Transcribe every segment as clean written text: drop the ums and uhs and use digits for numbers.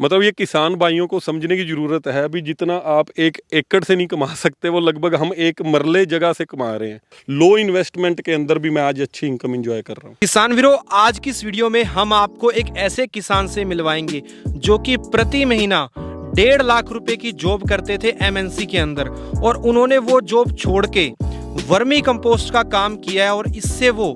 मतलब ये किसान भाइयों को समझने की ज़रूरत है। अभी जितना आप एक एकड़ से नहीं कमा सकते, वो लगभग हम एक मरले जगह से कमा रहे हैं। लो इन्वेस्टमेंट के अंदर भी मैं आज अच्छी इनकम एंजॉय कर रहा हूँ। किसान वीरों, आज की इस वीडियो में हम आपको एक ऐसे किसान से मिलवाएंगे जो कि प्रति महीना 1.5 लाख रुपए की जॉब करते थे एमएनसी के अंदर, और उन्होंने वो जॉब छोड़ के वर्मी कंपोस्ट का काम किया है। और इससे वो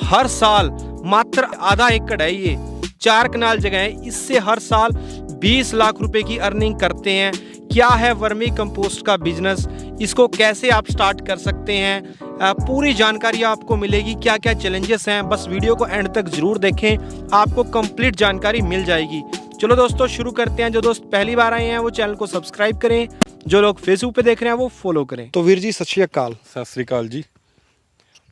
हर साल मात्र आधा एकड़ है, ये 4 कनाल जगह है, इससे हर साल 20 लाख रुपए की अर्निंग करते हैं। क्या है वर्मी कंपोस्ट का बिजनेस, इसको कैसे आप स्टार्ट कर सकते हैं, पूरी जानकारी आपको मिलेगी। क्या क्या चैलेंजेस हैं, बस वीडियो को एंड तक जरूर देखें, आपको कंप्लीट जानकारी मिल जाएगी। चलो दोस्तों शुरू करते हैं। जो दोस्त पहली बार आए हैं वो चैनल को सब्सक्राइब करें, जो लोग फेसबुक पे देख रहे हैं वो फॉलो करें। तो वीर जी सत श्री अकाल। सत श्री अकाल जी।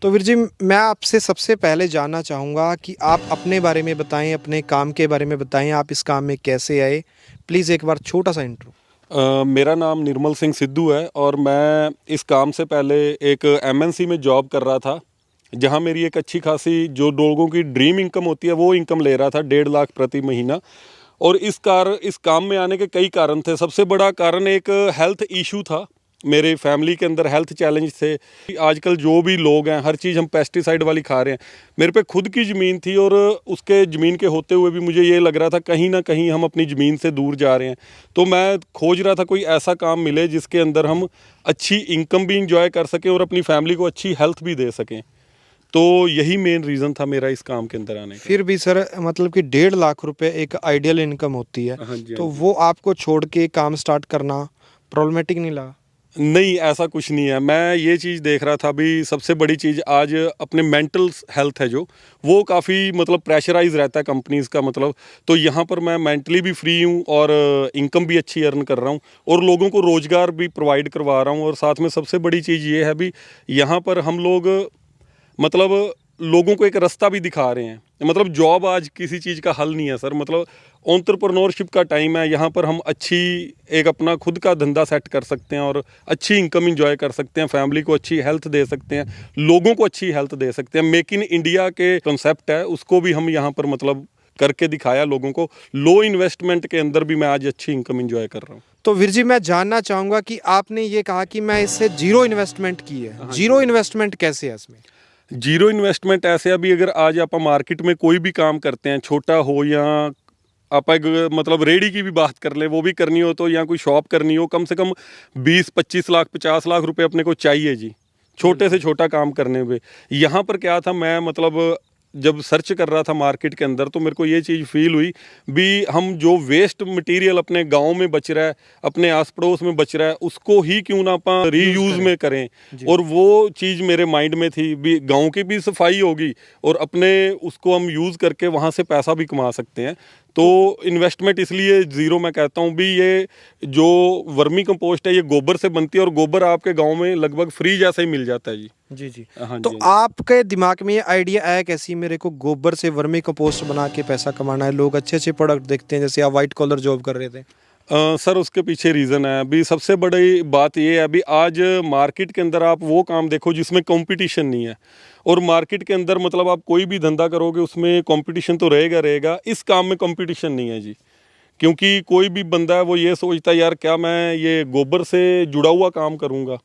तो वीर जी, मैं आपसे सबसे पहले जानना चाहूँगा कि आप अपने बारे में बताएं, अपने काम के बारे में बताएं, आप इस काम में कैसे आए। प्लीज़ एक बार छोटा सा इंट्रो। मेरा नाम निर्मल सिंह सिद्धू है और मैं इस काम से पहले एक एमएनसी में जॉब कर रहा था, जहां मेरी एक अच्छी खासी जो लोगों की ड्रीम इनकम होती है वो इनकम ले रहा था, 1.5 लाख प्रति महीना। और इस काम में आने के कई कारण थे। सबसे बड़ा कारण एक हेल्थ इशू था, मेरे फैमिली के अंदर हेल्थ चैलेंज थे। आजकल जो भी लोग हैं हर चीज़ हम पेस्टिसाइड वाली खा रहे हैं। मेरे पे खुद की ज़मीन थी और उसके ज़मीन के होते हुए भी मुझे ये लग रहा था कहीं ना कहीं हम अपनी ज़मीन से दूर जा रहे हैं। तो मैं खोज रहा था कोई ऐसा काम मिले जिसके अंदर हम अच्छी इनकम भी इंजॉय कर सकें और अपनी फैमिली को अच्छी हेल्थ भी दे सकें। तो यही मेन रीज़न था मेरा इस काम के अंदर आने का। फिर भी सर, मतलब कि 1.5 लाख रुपए एक आइडियल इनकम होती है, तो वो आपको छोड़ के काम स्टार्ट करना प्रॉब्लमेटिक नहीं लगा? नहीं, ऐसा कुछ नहीं है। मैं ये चीज़ देख रहा था, अभी सबसे बड़ी चीज़ आज अपने मेंटल हेल्थ है जो, वो काफ़ी मतलब प्रेशराइज रहता है कंपनीज़ का, मतलब तो यहाँ पर मैं मेंटली भी फ्री हूँ और इनकम भी अच्छी अर्न कर रहा हूँ और लोगों को रोज़गार भी प्रोवाइड करवा रहा हूँ। और साथ में सबसे बड़ी चीज़ ये है भी, यहाँ पर हम लोग मतलब लोगों को एक रास्ता भी दिखा रहे हैं। मतलब जॉब आज किसी चीज़ का हल नहीं है सर, मतलब एंटरप्रेन्योरशिप का टाइम है। यहाँ पर हम अच्छी एक अपना खुद का धंधा सेट कर सकते हैं और अच्छी इनकम एंजॉय कर सकते हैं, फैमिली को अच्छी हेल्थ दे सकते हैं, लोगों को अच्छी हेल्थ दे सकते हैं। मेक इन इंडिया के कॉन्सेप्ट है, उसको भी हम यहाँ पर मतलब करके दिखाया लोगों को। लो इन्वेस्टमेंट के अंदर भी मैं आज अच्छी इनकम एंजॉय कर रहा हूँ। तो वीर जी, मैं जानना चाहूँगा कि आपने ये कहा कि मैं इससे जीरो इन्वेस्टमेंट की है, जीरो इन्वेस्टमेंट कैसे है इसमें? जीरो इन्वेस्टमेंट ऐसे, अभी अगर आज आप मार्केट में कोई भी काम करते हैं, छोटा हो या आप मतलब रेडी की भी बात कर ले, वो भी करनी हो तो, या कोई शॉप करनी हो, कम से कम 20-25 लाख 50 लाख रुपए अपने को चाहिए जी, छोटे से छोटा काम करने में। यहाँ पर क्या था, मैं मतलब जब सर्च कर रहा था मार्केट के अंदर तो मेरे को ये चीज़ फील हुई भी, हम जो वेस्ट मटेरियल अपने गांव में बच रहा है, अपने आस पड़ोस में बच रहा है, उसको ही क्यों ना अपन रीयूज़ में करें। और वो चीज़ मेरे माइंड में थी भी, गांव की भी सफाई होगी और अपने उसको हम यूज़ करके वहाँ से पैसा भी कमा सकते हैं। तो इन्वेस्टमेंट इसलिए ज़ीरो मैं कहता हूँ भी। ये जो वर्मी कंपोस्ट है ये गोबर से बनती है और गोबर आपके गांव में लगभग फ्री जैसा ही मिल जाता है जी। जी जी। हाँ तो जी। आपके दिमाग में ये आइडिया आया कैसी, मेरे को गोबर से वर्मी कंपोस्ट बना के पैसा कमाना है? लोग अच्छे अच्छे प्रोडक्ट देखते हैं, जैसे आप वाइट कॉलर जॉब कर रहे थे। सर उसके पीछे रीज़न है। अभी सबसे बड़ी बात ये है, अभी आज मार्केट के अंदर आप वो काम देखो जिसमें कंपटीशन नहीं है। और मार्केट के अंदर मतलब आप कोई भी धंधा करोगे उसमें कंपटीशन तो रहेगा रहेगा, इस काम में कंपटीशन नहीं है जी। क्योंकि कोई भी बंदा है वो ये सोचता है यार क्या मैं ये गोबर से जुड़ा हुआ काम करूँगा,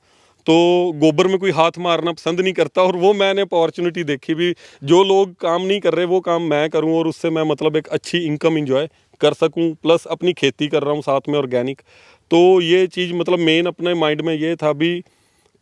तो गोबर में कोई हाथ मारना पसंद नहीं करता। और वो मैंने अपॉर्चुनिटी देखी भी, जो लोग काम नहीं कर रहे वो काम मैं करूँ और उससे मैं मतलब एक अच्छी इनकम इंजॉय कर सकूं, प्लस अपनी खेती कर रहा हूं साथ में ऑर्गेनिक। तो ये चीज़ मतलब मेन अपने माइंड में ये था भी,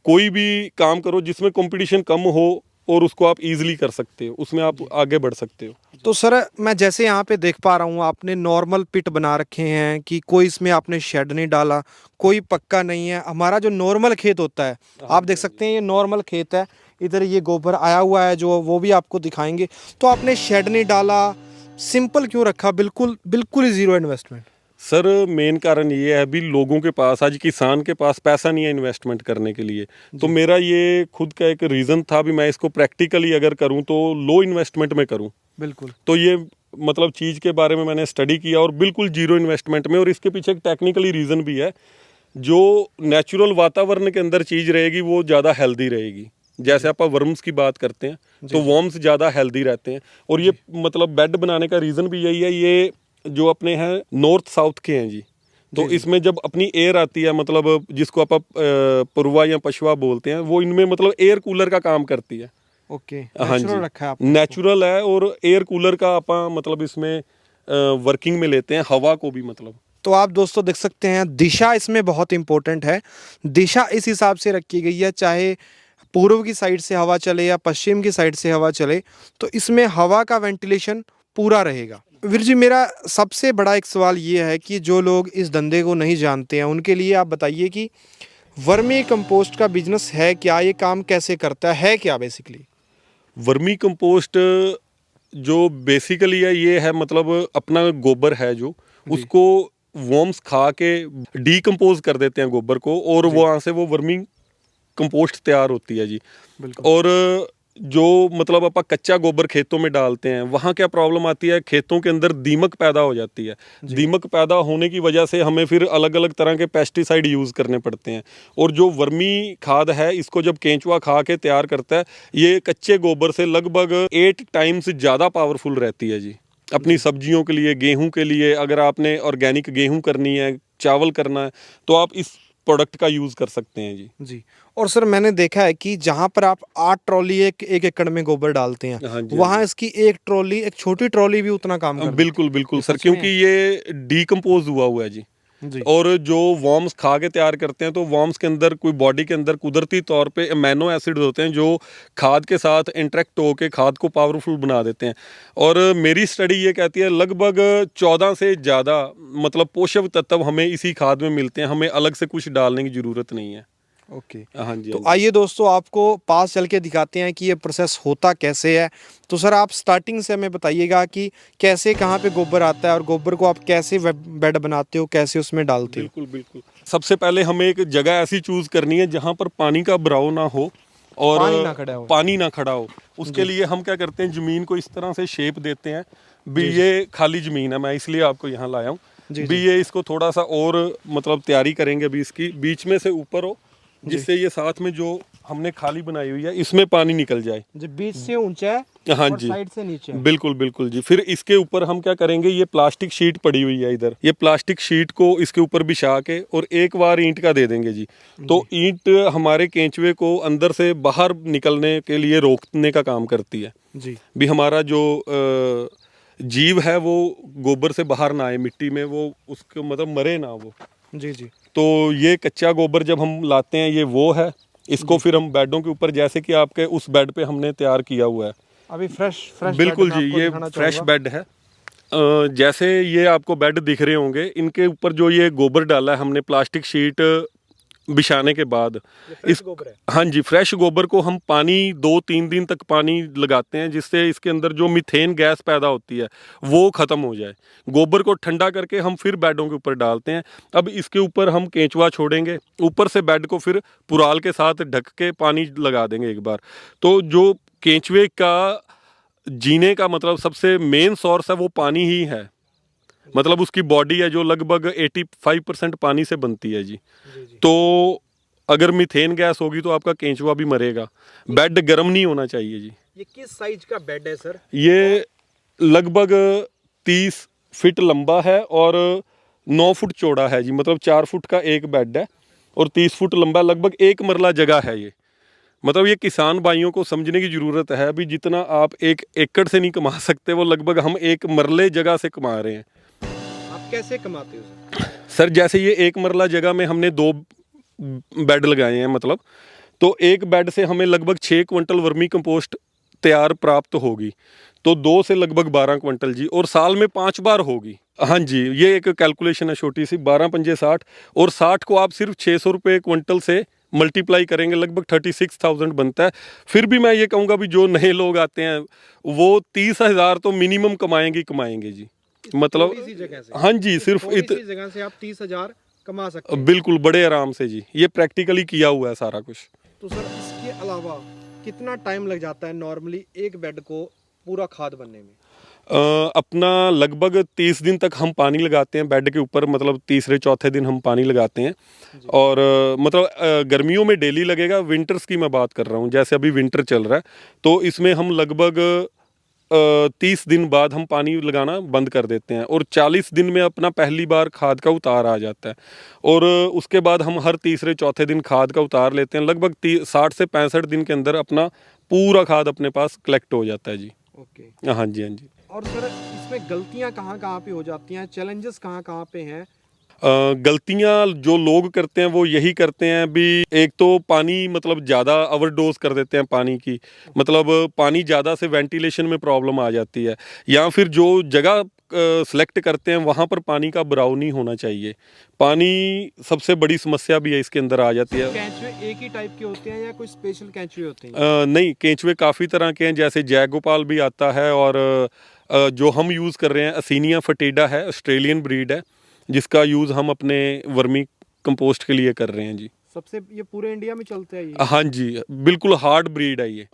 कोई भी काम करो जिसमें कंपटीशन कम हो और उसको आप इजीली कर सकते हो, उसमें आप आगे बढ़ सकते हो। तो सर, मैं जैसे यहाँ पे देख पा रहा हूँ आपने नॉर्मल पिट बना रखे हैं, कि कोई इसमें आपने शेड नहीं डाला, कोई पक्का नहीं है। हमारा जो नॉर्मल खेत होता है, आप देख सकते हैं ये नॉर्मल खेत है, इधर ये गोबर आया हुआ है जो, वो भी आपको दिखाएंगे। तो आपने शेड नहीं डाला, सिंपल क्यों रखा, बिल्कुल बिल्कुल ही जीरो इन्वेस्टमेंट? सर मेन कारण ये है भी, लोगों के पास आज किसान के पास पैसा नहीं है इन्वेस्टमेंट करने के लिए। तो मेरा ये खुद का एक रीज़न था भी, मैं इसको प्रैक्टिकली अगर करूं तो लो इन्वेस्टमेंट में करूं। बिल्कुल। तो ये मतलब चीज़ के बारे में मैंने स्टडी किया और बिल्कुल जीरो इन्वेस्टमेंट में। और इसके पीछे एक टेक्निकली रीज़न भी है, जो नेचुरल वातावरण के अंदर चीज़ रहेगी वो ज़्यादा हेल्दी रहेगी। जैसे आप वर्म्स की बात करते हैं तो वर्म्स ज़्यादा हेल्दी रहते हैं। और ये मतलब बेड बनाने का रीज़न भी यही है, ये जो अपने हैं नॉर्थ साउथ के हैं जी। तो इसमें जब अपनी एयर आती है, मतलब जिसको आप पुरवा या पशवा बोलते हैं, वो इनमें मतलब एयर कूलर का काम करती है। ओके, हाँ नेचुरल जी, रखा है आपने नेचुरल है, और एयर कूलर का आप मतलब इसमें वर्किंग में लेते हैं हवा को भी मतलब। तो आप दोस्तों देख सकते हैं दिशा इसमें बहुत इंपॉर्टेंट है। दिशा इस हिसाब से रखी गई है, चाहे पूर्व की साइड से हवा चले या पश्चिम की साइड से हवा चले, तो इसमें हवा का वेंटिलेशन पूरा रहेगा। वीर जी, मेरा सबसे बड़ा एक सवाल ये है कि जो लोग इस धंधे को नहीं जानते हैं उनके लिए आप बताइए कि वर्मी कंपोस्ट का बिजनेस है क्या, ये काम कैसे करता है क्या बेसिकली? वर्मी कंपोस्ट जो बेसिकली है ये है, मतलब अपना गोबर है जो, उसको वर्म्स खा के डीकम्पोज कर देते हैं गोबर को, और वो वहाँ से वो वर्मी कंपोस्ट तैयार होती है जी। बिल्कुल। और जो मतलब आप कच्चा गोबर खेतों में डालते हैं, वहाँ क्या प्रॉब्लम आती है, खेतों के अंदर दीमक पैदा हो जाती है। दीमक पैदा होने की वजह से हमें फिर अलग अलग तरह के पेस्टिसाइड यूज़ करने पड़ते हैं। और जो वर्मी खाद है, इसको जब केंचुआ खा के तैयार करता है, ये कच्चे गोबर से लगभग 8 टाइम्स ज़्यादा पावरफुल रहती है जी। अपनी सब्जियों के लिए, गेहूं के लिए, अगर आपने ऑर्गेनिक गेहूं करनी है, चावल करना है, तो आप इस प्रोडक्ट का यूज़ कर सकते हैं जी। जी। और सर मैंने देखा है कि जहाँ पर आप 8 ट्रॉली एक एकड़ में गोबर डालते हैं, हाँ जी, वहाँ इसकी एक ट्रॉली, एक छोटी ट्रॉली भी उतना काम करती है। बिल्कुल बिल्कुल सर, क्योंकि ये डीकम्पोज हुआ हुआ है जी। जी। और जो वॉर्म्स खा के तैयार करते हैं, तो वॉर्म्स के अंदर कोई बॉडी के अंदर कुदरती तौर पे अमीनो एसिड होते हैं जो खाद के साथ इंटरेक्ट होकर खाद को पावरफुल बना देते हैं। और मेरी स्टडी ये कहती है लगभग 14 से ज़्यादा मतलब पोषक तत्व हमें इसी खाद में मिलते हैं, हमें अलग से कुछ डालने की ज़रूरत नहीं है। ओके। हाँ जी। तो आइए दोस्तों आपको पास चल के दिखाते हैं कि ये प्रोसेस होता कैसे है। तो सर आप स्टार्टिंग से हमें बताइएगा कि कैसे, कहाँ पे गोबर आता है और गोबर को आप कैसे बेड बनाते हो, कैसे उसमें डालते हो? बिल्कुल बिल्कुल। सबसे पहले हमें एक जगह ऐसी चूज़ करनी है जहाँ पर पानी का बहाव ना हो और पानी ना खड़ा हो। उसके लिए हम क्या करते हैं, ज़मीन को इस तरह से शेप देते हैं। भी ये खाली ज़मीन है, मैं इसलिए आपको यहाँ लाया हूँ। भी ये इसको थोड़ा सा और मतलब तैयारी करेंगे अभी, इसकी बीच में से ऊपर हो, जिससे ये साथ में जो हमने खाली बनाई हुई है इसमें पानी निकल जाए। जी, बीच से ऊंचा है हाँ और जी, साइड से नीचे है। बिल्कुल बिल्कुल जी। फिर इसके ऊपर हम क्या करेंगे, ये प्लास्टिक शीट पड़ी हुई है इधर, ये प्लास्टिक शीट को इसके ऊपर बिछा के और एक बार ईंट का दे देंगे जी। तो ईंट हमारे केंचुए को अंदर से बाहर निकलने के लिए रोकने का काम करती है जी। भी। हमारा जो जीव है वो गोबर से बाहर ना आए, मिट्टी में वो उसको मतलब मरे ना वो। जी जी। तो ये कच्चा गोबर जब हम लाते हैं, ये वो है। इसको फिर हम बेडों के ऊपर, जैसे कि आपके उस बेड पे हमने तैयार किया हुआ है अभी फ्रेश बिल्कुल जी, ये फ्रेश बेड है। जैसे ये आपको बेड दिख रहे होंगे, इनके ऊपर जो ये गोबर डाला है हमने प्लास्टिक शीट बिछाने के बाद, इस हाँ जी, फ्रेश गोबर को हम पानी 2-3 दिन तक पानी लगाते हैं, जिससे इसके अंदर जो मीथेन गैस पैदा होती है वो ख़त्म हो जाए। गोबर को ठंडा करके हम फिर बेडों के ऊपर डालते हैं। अब इसके ऊपर हम केंचुआ छोड़ेंगे, ऊपर से बेड को फिर पुराल के साथ ढक के पानी लगा देंगे एक बार। तो जो केंचुए का जीने का मतलब सबसे मेन सोर्स है वो पानी ही है। मतलब उसकी बॉडी है जो लगभग 85% पानी से बनती है जी। तो अगर मीथेन गैस होगी तो आपका केंचुआ भी मरेगा। बेड गर्म नहीं होना चाहिए जी। ये किस साइज का बेड है सर? ये लगभग 30 फीट लंबा है और 9 फुट चौड़ा है जी। मतलब 4 फुट का एक बेड है और 30 फुट लंबा, लगभग 1 मरला जगह है ये। मतलब ये किसान भाइयों को समझने की ज़रूरत है। अभी जितना आप 1 एकड़ से नहीं कमा सकते, वो लगभग हम 1 मरले जगह से कमा रहे हैं। आप कैसे कमाते हो सर? सर जैसे ये 1 मरला जगह में हमने 2 बेड लगाए हैं, मतलब तो एक बेड से हमें लगभग 6 क्विंटल वर्मी कंपोस्ट तैयार प्राप्त होगी। तो 2 से लगभग 12 क्विंटल जी, और साल में 5 बार होगी। हाँ जी, ये एक कैलकुलेशन है छोटी सी। 12 पंजे 60, और 60 को आप सिर्फ 600 रुपये क्विंटल से मल्टीप्लाई करेंगे, लगभग 36,000 बनता है। फिर भी मैं ये कहूँगा भी जो नए लोग आते हैं वो 30,000 तो मिनिमम कमाएंगे जी। मतलब जगह से? हाँ जी, सिर्फ जगह से आप 30,000 कमा सकते हैं। बिल्कुल, बड़े आराम से जी। ये प्रैक्टिकली किया हुआ है सारा कुछ। तो सर इसके अलावा कितना टाइम लग जाता है नॉर्मली एक बेड को पूरा खाद बनने में? अपना लगभग 30 दिन तक हम पानी लगाते हैं बेड के ऊपर, मतलब तीसरे चौथे दिन हम पानी लगाते हैं। और मतलब गर्मियों में डेली लगेगा। विंटर्स की मैं बात कर रहा हूँ, जैसे अभी विंटर चल रहा है तो इसमें हम लगभग 30 दिन बाद हम पानी लगाना बंद कर देते हैं और 40 दिन में अपना पहली बार खाद का उतार आ जाता है। और उसके बाद हम हर तीसरे चौथे दिन खाद का उतार लेते हैं। लगभग 60 से 65 दिन के अंदर अपना पूरा खाद अपने पास कलेक्ट हो जाता है जी। ओके। हाँ जी, हाँ जी। और सर इसमें गलतियां कहाँ कहाँ पे हो जाती हैं, चैलेंजेस कहाँ कहाँ पे हैं? गलतियां जो लोग करते हैं वो यही करते हैं भी, एक तो पानी मतलब ज़्यादा ओवरडोज कर देते हैं पानी की, मतलब पानी ज़्यादा से वेंटिलेशन में प्रॉब्लम आ जाती है, या फिर जो जगह सेलेक्ट करते हैं वहाँ पर पानी का भराव नहीं होना चाहिए। पानी सबसे बड़ी समस्या भी है इसके अंदर आ जाती है। केंचुए एक ही टाइप के होते हैं या कोई स्पेशल केंचुए होते हैं? नहीं, केंचुए काफ़ी तरह के हैं, जैसे जयगोपाल भी आता है, और जो हम यूज़ कर रहे हैं असीनिया फटीडा है, ऑस्ट्रेलियन ब्रीड है, जिसका यूज़ हम अपने वर्मी कंपोस्ट के लिए कर रहे हैं जी। सबसे ये पूरे इंडिया में चलता है ये? हाँ जी, बिल्कुल हार्ड ब्रीड है ये।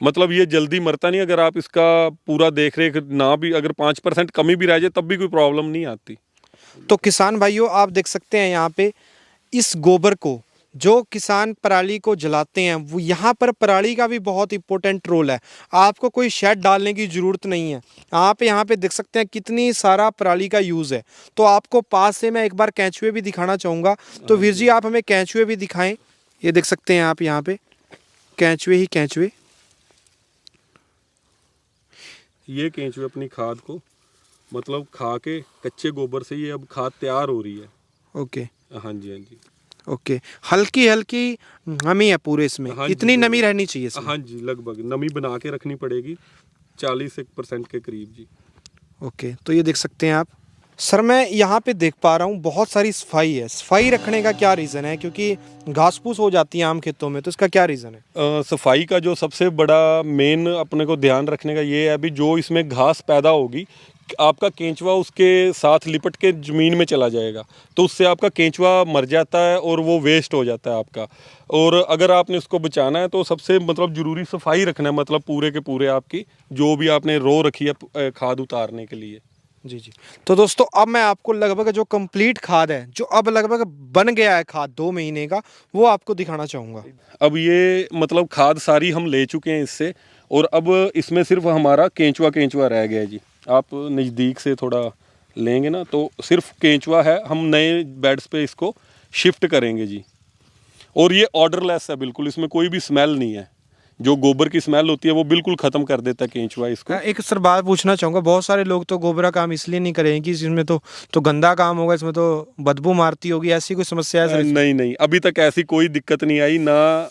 मतलब ये जल्दी मरता नहीं, अगर आप इसका पूरा देख रेख ना भी, अगर 5% कमी भी रह जाए तब भी कोई प्रॉब्लम नहीं आती। तो किसान भाइयों, आप देख सकते हैं यहाँ पे इस गोबर को जो किसान पराली को जलाते हैं, वो यहाँ पर पराली का भी बहुत इंपॉर्टेंट रोल है। आपको कोई शेड डालने की ज़रूरत नहीं है। आप यहाँ पे देख सकते हैं कितनी सारा पराली का यूज़ है। तो आपको पास से मैं एक बार केंचुए भी दिखाना चाहूँगा। तो वीर जी, आप हमें केंचुए भी दिखाएं। ये देख सकते हैं आप यहाँ पे केंचुए ही केंचुए। ये केंचुए अपनी खाद को मतलब खा के कच्चे गोबर से ये अब खाद तैयार हो रही है। ओके। हाँ जी, हाँ जी। ओके, हल्की हल्की नमी है पूरे इसमें। हाँ इतनी जी, नमी रहनी चाहिए इसमें? हाँ जी, लगभग नमी बना के रखनी पड़ेगी 40% के करीब जी। ओके, तो ये देख सकते हैं आप। सर, मैं यहाँ पे देख पा रहा हूँ बहुत सारी सफाई है। सफाई रखने का क्या रीज़न है? क्योंकि घास फूस हो जाती है आम खेतों में, तो इसका क्या रीज़न है? सफाई का जो सबसे बड़ा मेन अपने को ध्यान रखने का ये है अभी, जो इसमें घास पैदा होगी, आपका केंचुआ उसके साथ लिपट के ज़मीन में चला जाएगा, तो उससे आपका केंचुआ मर जाता है और वो वेस्ट हो जाता है आपका। और अगर आपने उसको बचाना है तो सबसे मतलब ज़रूरी सफाई रखना है, मतलब पूरे के पूरे आपकी जो भी आपने रो रखी है खाद उतारने के लिए। जी जी। तो दोस्तों, अब मैं आपको लगभग जो कंप्लीट खाद है, जो अब लगभग बन गया है खाद 2 महीने का, वो आपको दिखाना चाहूँगा। अब ये मतलब खाद सारी हम ले चुके हैं इससे, और अब इसमें सिर्फ हमारा केंचुआ रह गया है जी। आप नज़दीक से थोड़ा लेंगे ना तो सिर्फ केंचुआ है, हम नए बेड्स पे इसको शिफ्ट करेंगे जी। और ये ऑर्डरलेस है बिल्कुल, इसमें कोई भी स्मेल नहीं है। जो गोबर की स्मेल होती है वो बिल्कुल ख़त्म कर देता है केंचुआ इसको। एक सर बात पूछना चाहूँगा, बहुत सारे लोग तो गोबर का काम इसलिए नहीं करेंगे कि इसमें तो गंदा काम होगा, इसमें तो बदबू मारती होगी, ऐसी कोई समस्या है सर? नहीं नहीं, अभी तक ऐसी कोई दिक्कत नहीं आई ना।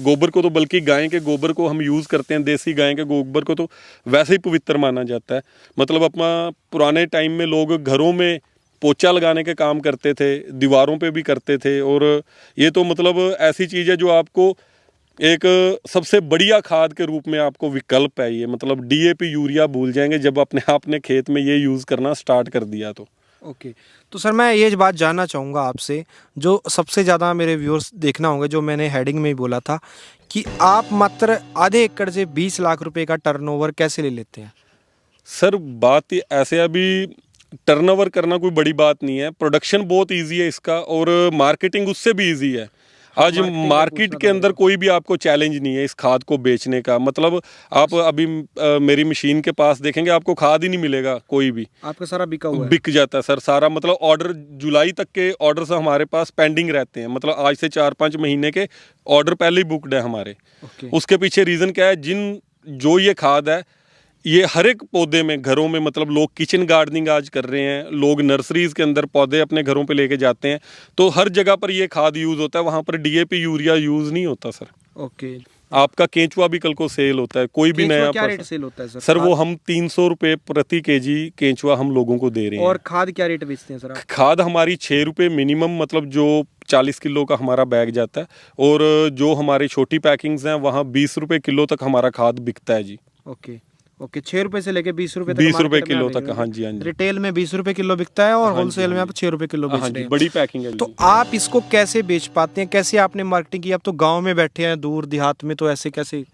गोबर को तो, बल्कि गाय के गोबर को हम यूज़ करते हैं, देसी गाय के गोबर को तो वैसे ही पवित्र माना जाता है। मतलब अपना पुराने टाइम में लोग घरों में पोछा लगाने के काम करते थे, दीवारों पे भी करते थे, और ये तो मतलब ऐसी चीज़ है जो आपको एक सबसे बढ़िया खाद के रूप में आपको विकल्प है ये। मतलब डीएपी यूरिया भूल जाएंगे जब अपने आपने खेत में ये यूज़ करना स्टार्ट कर दिया तो। ओके। तो सर, मैं ये बात जानना चाहूँगा आपसे, जो सबसे ज़्यादा मेरे व्यूअर्स देखना होंगे, जो मैंने हेडिंग में ही बोला था कि आप मात्र आधे एकड़ से 20 लाख रुपए का टर्नओवर कैसे ले लेते हैं? सर बात ऐसे, अभी टर्नओवर करना कोई बड़ी बात नहीं है, प्रोडक्शन बहुत इजी है इसका, और मार्केटिंग उससे भी इजी है। आज मार्केट के अंदर कोई भी आपको चैलेंज नहीं है इस खाद को बेचने का। मतलब आप अभी मेरी मशीन के पास देखेंगे, आपको खाद ही नहीं मिलेगा कोई भी। आपका सारा बिका हुआ है? बिक जाता है सर सारा। मतलब ऑर्डर जुलाई तक के ऑर्डर हमारे पास पेंडिंग रहते हैं। मतलब आज से 4-5 महीने के ऑर्डर पहले ही बुकड है हमारे। उसके पीछे रीज़न क्या है, जो ये खाद है ये हर एक पौधे में, घरों में, मतलब लोग किचन गार्डनिंग आज कर रहे हैं, लोग नर्सरीज के अंदर पौधे अपने घरों पे लेके जाते हैं, तो हर जगह पर ये खाद यूज़ होता है। वहाँ पर डीएपी यूरिया यूज़ नहीं होता सर। ओके। आपका केंचुआ भी कल को सेल होता है, कोई भी नया। क्या रेट सेल होता है सर? सर वो हम 300 रुपये प्रति केजी केंचुआ हम लोगों को दे रहे हैं। और खाद क्या रेट बेचते हैं सर आप? खाद हमारी 6 रुपये मिनिमम, मतलब जो 40 किलो का हमारा बैग जाता है, और जो हमारी छोटी पैकिंग्स हैं वहाँ 20 रुपये किलो तक हमारा खाद बिकता है जी। ओके ओके, 6 रुपए से लेके 20 रुपए तक? 20 रुपये किलो तक, हाँ जी, हाँ जी। रिटेल में 20 रुपए किलो बिकता है और होलसेल में आप 6 रुपए किलो बेच रहे हैं। बड़ी पैकिंग है। तो आप इसको कैसे बेच पाते हैं? कैसे आपने मार्केटिंग की? आप तो गांव में बैठे हैं, दूर देहात में, तो ऐसे कैसे?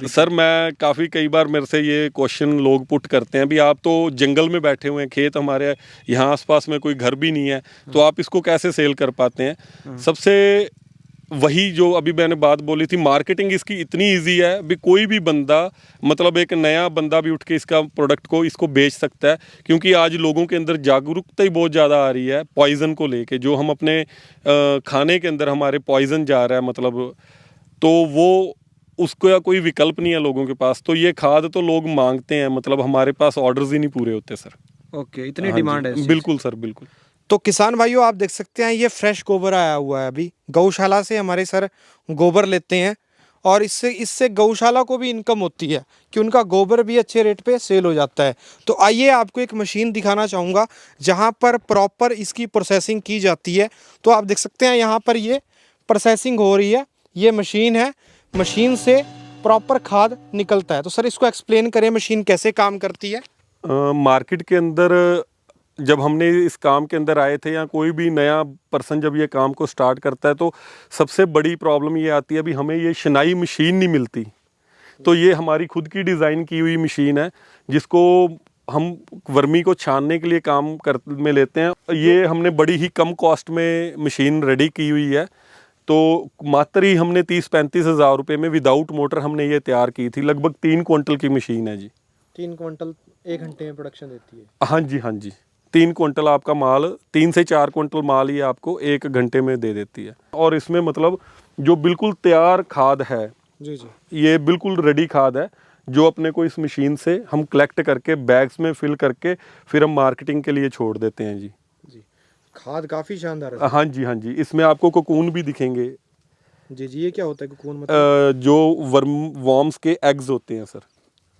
सर मैं कई बार मेरे से ये क्वेश्चन लोग पुट करते हैं, भी आप तो जंगल में बैठे हुए हैं, खेत हमारे यहाँ आसपास में कोई घर भी नहीं है, तो आप इसको कैसे सेल कर पाते हैं? सबसे वही जो अभी मैंने बात बोली थी, मार्केटिंग इसकी इतनी इजी है भी कोई भी बंदा, मतलब एक नया बंदा भी उठ के इसका प्रोडक्ट को इसको बेच सकता है, क्योंकि आज लोगों के अंदर जागरूकता ही बहुत ज़्यादा आ रही है पॉइज़न को लेके। जो हम अपने खाने के अंदर हमारे पॉइज़न जा रहा है, मतलब तो वो उसको या कोई विकल्प नहीं है लोगों के पास, तो ये खाद तो लोग मांगते हैं, मतलब हमारे पास ऑर्डर्स ही नहीं पूरे होते सर। ओके, इतनी हाँ जी, डिमांड है इस चीज़ की। बिल्कुल सर, बिल्कुल। तो किसान भाइयों, आप देख सकते हैं ये फ्रेश गोबर आया हुआ है, अभी गौशाला से हमारे सर गोबर लेते हैं, और इससे इससे गौशाला को भी इनकम होती है कि उनका गोबर भी अच्छे रेट पे सेल हो जाता है। तो आइए आपको एक मशीन दिखाना चाहूँगा जहाँ पर प्रॉपर इसकी प्रोसेसिंग की जाती है। तो आप देख सकते हैं यहाँ पर ये प्रोसेसिंग हो रही है, ये मशीन है, मशीन से प्रॉपर खाद निकलता है। तो सर इसको एक्सप्लेन करें, मशीन कैसे काम करती है। मार्केट के अंदर जब हमने इस काम के अंदर आए थे, या कोई भी नया पर्सन जब ये काम को स्टार्ट करता है, तो सबसे बड़ी प्रॉब्लम ये आती है भी हमें ये शिनाई मशीन नहीं मिलती। तो ये हमारी खुद की डिज़ाइन की हुई मशीन है, जिसको हम वर्मी को छानने के लिए काम कर में लेते हैं। ये हमने बड़ी ही कम कॉस्ट में मशीन रेडी की हुई है, तो मात्र ही हमने 30-35 हज़ार रुपये में विदाउट मोटर हमने ये तैयार की थी। लगभग 3 क्विंटल की मशीन है जी। 3 क्विंटल 1 घंटे में प्रोडक्शन देती है। हाँ जी, हाँ जी। 3 क्विंटल आपका माल, 3 से 4 क्विंटल माल ये आपको 1 घंटे में दे देती है। और इसमें मतलब जो बिल्कुल तैयार खाद है जी जी, ये बिल्कुल रेडी खाद है, जो अपने को इस मशीन से हम कलेक्ट करके बैग्स में फिल करके फिर हम मार्केटिंग के लिए छोड़ देते हैं जी। जी खाद काफ़ी शानदार है। हाँ जी, हाँ जी। इसमें आपको कोकून भी दिखेंगे। जी जी, ये क्या होता है कोकून मतलब? जो वॉर्म्स के एग्स होते हैं सर।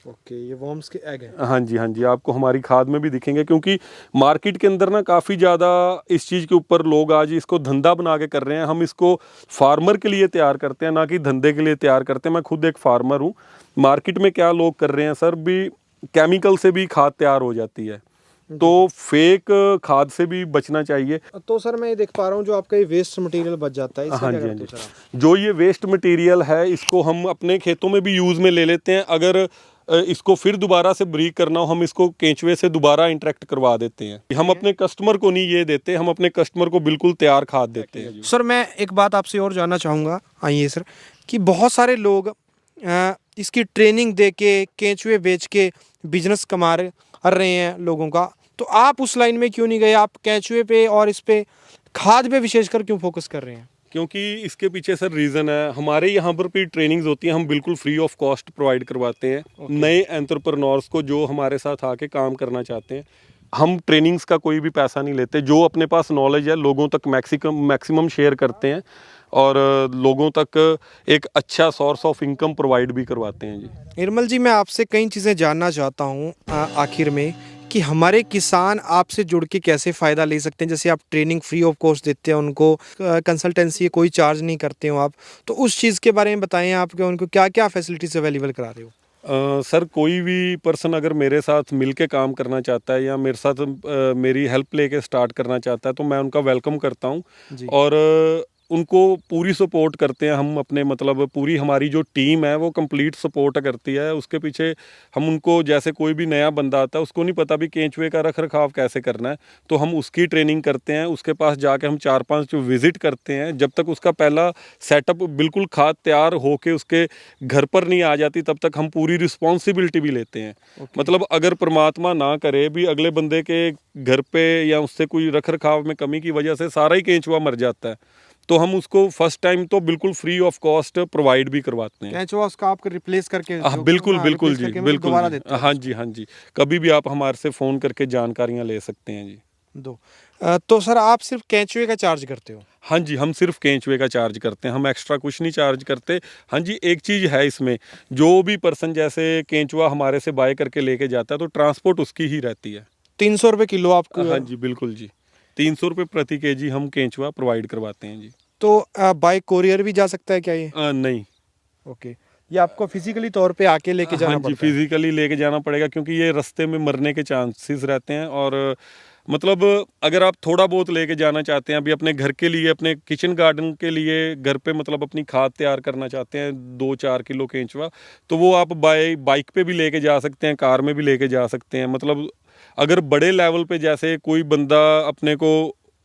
ओके, ये वॉर्म्स के एग हैं। हाँ जी, हाँ जी। आपको हमारी खाद में भी दिखेंगे, क्योंकि मार्केट के अंदर ना काफ़ी ज़्यादा इस चीज़ के ऊपर लोग आज इसको धंधा बना के कर रहे हैं। हम इसको फार्मर के लिए तैयार करते हैं, ना कि धंधे के लिए तैयार करते हैं। मैं खुद एक फार्मर हूँ। मार्केट में क्या लोग कर रहे हैं सर, भी केमिकल से भी खाद तैयार हो जाती है, तो फेक खाद से भी बचना चाहिए। तो सर मैं ये देख पा रहा हूँ जो आपका ये वेस्ट मटेरियल बच जाता है, इसका हाँ क्या जी, हाँ करते जी। हो सर आप? जो ये वेस्ट मटेरियल है, इसको हम अपने खेतों में भी यूज़ में ले लेते हैं। अगर इसको फिर दोबारा से ब्रीक करना हो, हम इसको केंचुए से दोबारा इंटरेक्ट करवा देते हैं। हम अपने कस्टमर को नहीं ये देते, हम अपने कस्टमर को बिल्कुल तैयार खाद देते हैं। सर मैं एक बात आपसे और जानना चाहूँगा, आइए सर, कि बहुत सारे लोग इसकी ट्रेनिंग दे के केंचुए बेच के बिजनेस कमा रहे हैं लोगों का, तो आप उस लाइन में क्यों नहीं गए? आप केंचुए पे और इस पे खाद पे विशेषकर क्यों फोकस कर रहे हैं? क्योंकि इसके पीछे सर रीज़न है, हमारे यहाँ पर भी ट्रेनिंग्स होती हैं, हम बिल्कुल फ्री ऑफ कॉस्ट प्रोवाइड करवाते हैं नए एंटरप्रेन्योर्स को जो हमारे साथ आके काम करना चाहते हैं। हम ट्रेनिंग्स का कोई भी पैसा नहीं लेते, जो अपने पास नॉलेज है लोगों तक मैक्सिमम शेयर करते हैं, और लोगों तक एक अच्छा सोर्स ऑफ इनकम प्रोवाइड भी करवाते हैं जी। निर्मल जी, मैं आपसे कई चीज़ें जानना चाहता हूँ आखिर में, कि हमारे किसान आपसे जुड़ के कैसे फ़ायदा ले सकते हैं। जैसे आप ट्रेनिंग फ्री ऑफ कॉस्ट देते हैं उनको, कंसल्टेंसी कोई चार्ज नहीं करते हो आप, तो उस चीज़ के बारे में बताएं आप कि उनको क्या क्या फैसिलिटीज़ अवेलेबल करा रहे हो। सर कोई भी पर्सन अगर मेरे साथ मिल के काम करना चाहता है, या मेरे साथ मेरी हेल्प लेके स्टार्ट करना चाहता है, तो मैं उनका वेलकम करता हूँ, और उनको पूरी सपोर्ट करते हैं हम अपने, मतलब पूरी हमारी जो टीम है वो कंप्लीट सपोर्ट करती है। उसके पीछे हम उनको, जैसे कोई भी नया बंदा आता है उसको नहीं पता भी केंचुए का रख रखाव कैसे करना है, तो हम उसकी ट्रेनिंग करते हैं। उसके पास जाके हम 4-5 विजिट करते हैं। जब तक उसका पहला सेटअप बिल्कुल खाद तैयार होके उसके घर पर नहीं आ जाती, तब तक हम पूरी रिस्पॉन्सिबिलिटी भी लेते हैं। मतलब अगर परमात्मा ना करे भी अगले बंदे के घर पे या उससे कोई रख रखाव में कमी की वजह से सारा ही केंचुआ मर जाता है, तो हम उसको फर्स्ट टाइम तो बिल्कुल फ्री ऑफ कॉस्ट प्रोवाइड भी करवाते हैं। केंचुआ उसका आपको रिप्लेस करके बिल्कुल बिल्कुल जी, बिल्कुल दोबारा जी। देते हैं। हाँ जी, हाँ जी। कभी भी आप हमारे से फ़ोन करके जानकारियाँ ले सकते हैं जी। तो सर आप सिर्फ केंचुए का चार्ज करते हो? हाँ जी, हम सिर्फ केंचुए का चार्ज करते हैं, हम एक्स्ट्रा कुछ नहीं चार्ज करते। हाँ जी, एक चीज़ है इसमें, जो भी पर्सन जैसे केंचुआ हमारे से बाय करके लेके जाता है, तो ट्रांसपोर्ट उसकी ही रहती है। 300 रुपये किलो आपको? हाँ जी, बिल्कुल जी। 300 रुपये प्रति केजी हम केंचुआ प्रोवाइड करवाते हैं जी। तो बाय कोरियर भी जा सकता है क्या ये? नहीं। ओके, ये आपको फिजिकली तौर पे आके लेके जाना हाँ जी, पड़ता है? फिजिकली लेके जाना पड़ेगा, क्योंकि ये रास्ते में मरने के चांसेस रहते हैं। और मतलब अगर आप थोड़ा बहुत लेके जाना चाहते हैं, अभी अपने घर के लिए, अपने किचन गार्डन के लिए, घर पे मतलब अपनी खाद तैयार करना चाहते हैं 2-4 किलो केंचुआ, तो वो आप बाइक पे भी लेके जा सकते हैं, कार में भी लेके जा सकते हैं। मतलब अगर बड़े लेवल पे जैसे कोई बंदा अपने को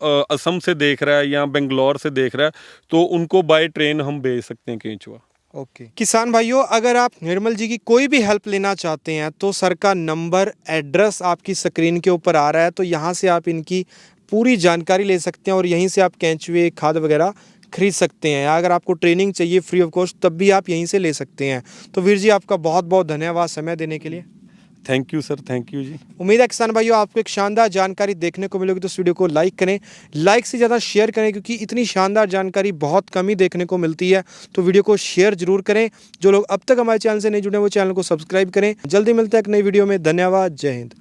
असम से देख रहा है या बेंगलोर से देख रहा है तो उनको बाय ट्रेन हम भेज सकते हैं केंचुआ। ओके किसान भाइयों, अगर आप निर्मल जी की कोई भी हेल्प लेना चाहते हैं तो सर का नंबर, एड्रेस आपकी स्क्रीन के ऊपर आ रहा है, तो यहाँ से आप इनकी पूरी जानकारी ले सकते हैं और यहीं से आप केंचुए, खाद वगैरह खरीद सकते हैं। अगर आपको ट्रेनिंग चाहिए फ्री ऑफ कॉस्ट तब भी आप यहीं से ले सकते हैं। तो वीर जी आपका बहुत बहुत धन्यवाद समय देने के लिए। Thank you sir, thank you ji. उम्मीद है किसान भाइयों आपको एक शानदार जानकारी देखने को मिलेगी, तो इस वीडियो को लाइक करें, लाइक से ज़्यादा शेयर करें, क्योंकि इतनी शानदार जानकारी बहुत कम ही देखने को मिलती है। तो वीडियो को शेयर जरूर करें। जो लोग अब तक हमारे चैनल से नहीं जुड़े वो चैनल को सब्सक्राइब करें। जल्दी मिलते हैं एक नई वीडियो में। धन्यवाद। जय हिंद।